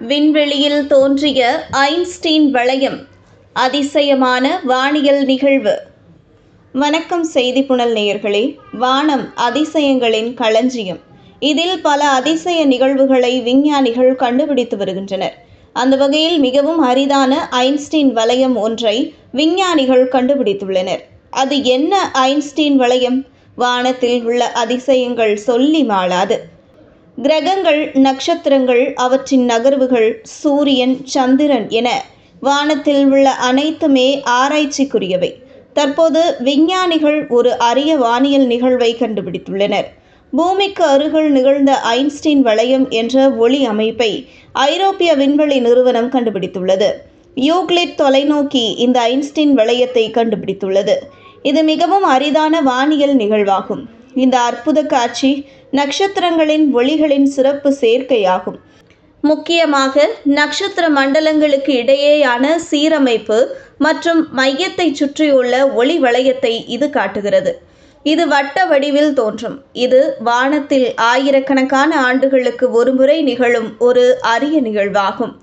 விண்வெளியில் தோன்றிய ஐன்ஸ்டீன் வளையம் அதிசயமான வானியல் நிகழ்வு. வணக்கம் செய்திப்புணல் நேயர்களே. வானம் அதிசயங்களின் களஞ்சியம். இதில் பல அதிசய நிகழ்வுகளை விஞ்ஞானிகள் கண்டுபிடித்து வருகின்றனர். அந்த வகையில் மிகவும் அரிதான ஐன்ஸ்டீன் வளையம் ஒன்றை விஞ்ஞானிகள் கண்டுபிடித்துள்ளனர். அது என்ன ஐன்ஸ்டீன் வளையம்? வானத்தில் உள்ள அதிசயங்கள் சொல்லி மாளாது. கிரகங்கள், நட்சத்திரங்கள், அவற்றின் நகர்வுகள், சூரியன், சந்திரன் என வானத்தில் உள்ள அனைத்துமே ஆராய்ச்சிக்குரியவை. தற்போது விஞ்ஞானிகள் ஒரு அரிய வானியல் நிகழ்வை கண்டுபிடித்துள்ளனர். பூமிக்கு அருகில் நிகழ்ந்த ஐன்ஸ்டீன் வளையம் என்ற ஒளி அமைப்பை ஐரோப்பிய விண்வெளி நிறுவனம் கண்டுபிடித்துள்ளது. யூக்ளிட் தொலைநோக்கி இந்த ஐன்ஸ்டீன் வளையத்தை கண்டுபிடித்துள்ளது. இது மிகவும் அரிதான வானியல் நிகழ்வாகும். இந்த அற்புத காட்சி நட்சத்திரங்களின் ஒளிகளின் சிறப்பு சேர்க்கையாகும். முக்கியமாக நட்சத்திர மண்டலங்களுக்கு இடையேயான சீரமைப்பு மற்றும் மையத்தை சுற்றியுள்ள ஒளி வளையத்தை இது காட்டுகிறது. இது வட்ட வடிவில் தோன்றும். இது வானத்தில் ஆயிரக்கணக்கான ஆண்டுகளுக்கு ஒருமுறை நிகழும் ஒரு அரிய நிகழ்வாகும்.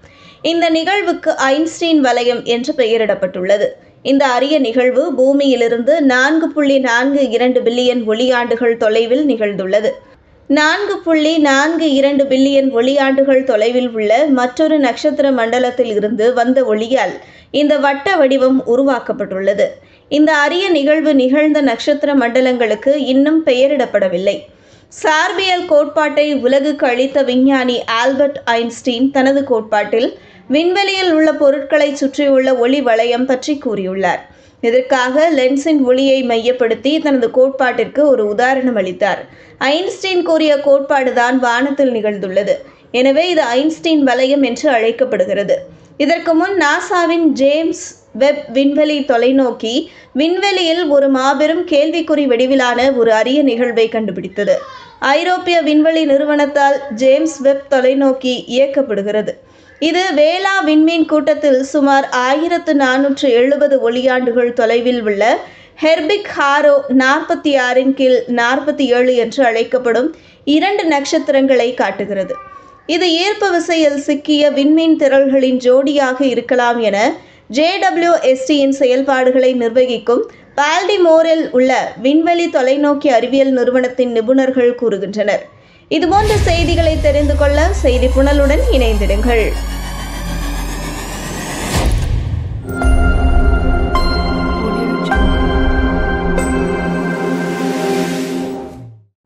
இந்த நிகழ்வுக்கு ஐன்ஸ்டீன் வளையம் என்று பெயரிடப்பட்டுள்ளது. இந்த அரிய நிகழ்வு பூமியிலிருந்து 4.42 பில்லியன் ஒளியாண்டுகள் தொலைவில் நிகழ்ந்துள்ளது. 4.42 பில்லியன் ஒளியாண்டுகள் தொலைவில் உள்ள மற்றொரு நட்சத்திர மண்டலத்தில் இருந்து வந்த ஒளியால் இந்த வட்ட வடிவம் உருவாக்கப்பட்டுள்ளது. இந்த அரிய நிகழ்வு நிகழ்ந்த நட்சத்திர மண்டலங்களுக்கு இன்னும் பெயரிடப்படவில்லை. சார்பியல் கோட்பாட்டை உலகுக்கு அளித்த விஞ்ஞானி ஆல்பர்ட் ஐன்ஸ்டீன் தனது கோட்பாட்டில் விண்வெளியில் உள்ள பொருட்களை சுற்றியுள்ள ஒளி வளையம் பற்றி கூறியுள்ளார். இதற்காக லென்ஸின் ஒளியை மையப்படுத்தி தனது கோட்பாட்டிற்கு ஒரு உதாரணம் அளித்தார். ஐன்ஸ்டீன் கூறிய கோட்பாடுதான் வானத்தில் நிகழ்ந்துள்ளது. எனவே இது ஐன்ஸ்டீன் வளையம் என்று அழைக்கப்படுகிறது. இதற்கு முன் நாசாவின் ஜேம்ஸ் வெப் விண்வெளி தொலைநோக்கி விண்வெளியில் ஒரு மாபெரும் கேள்விக்குறி வடிவிலான ஒரு அரிய நிகழ்வை கண்டுபிடித்தது. ஐரோப்பிய விண்வெளி நிறுவனத்தால் ஜேம்ஸ் வெப் தொலைநோக்கி இயக்கப்படுகிறது. இது வேளா விண்மீன் கூட்டத்தில் சுமார் 1470 ஒளியாண்டுகள் தொலைவில் உள்ள ஹெர்பிக் ஹாரோ 46/47 என்று அழைக்கப்படும் 2 நட்சத்திரங்களை காட்டுகிறது. இது ஈர்ப்பு விசையில் சிக்கிய விண்மீன் திரள்களின் ஜோடியாக இருக்கலாம் என JWSTயின் செயல்பாடுகளை நிர்வகிக்கும் பால்டிமோரில் உள்ள விண்வெளி தொலைநோக்கி அறிவியல் நிறுவனத்தின் நிபுணர்கள் கூறுகின்றனர். இதுபோன்ற செய்திகளை தெரிந்து கொள்ள செய்திப்புணலுடன் இணைந்திடுங்கள்.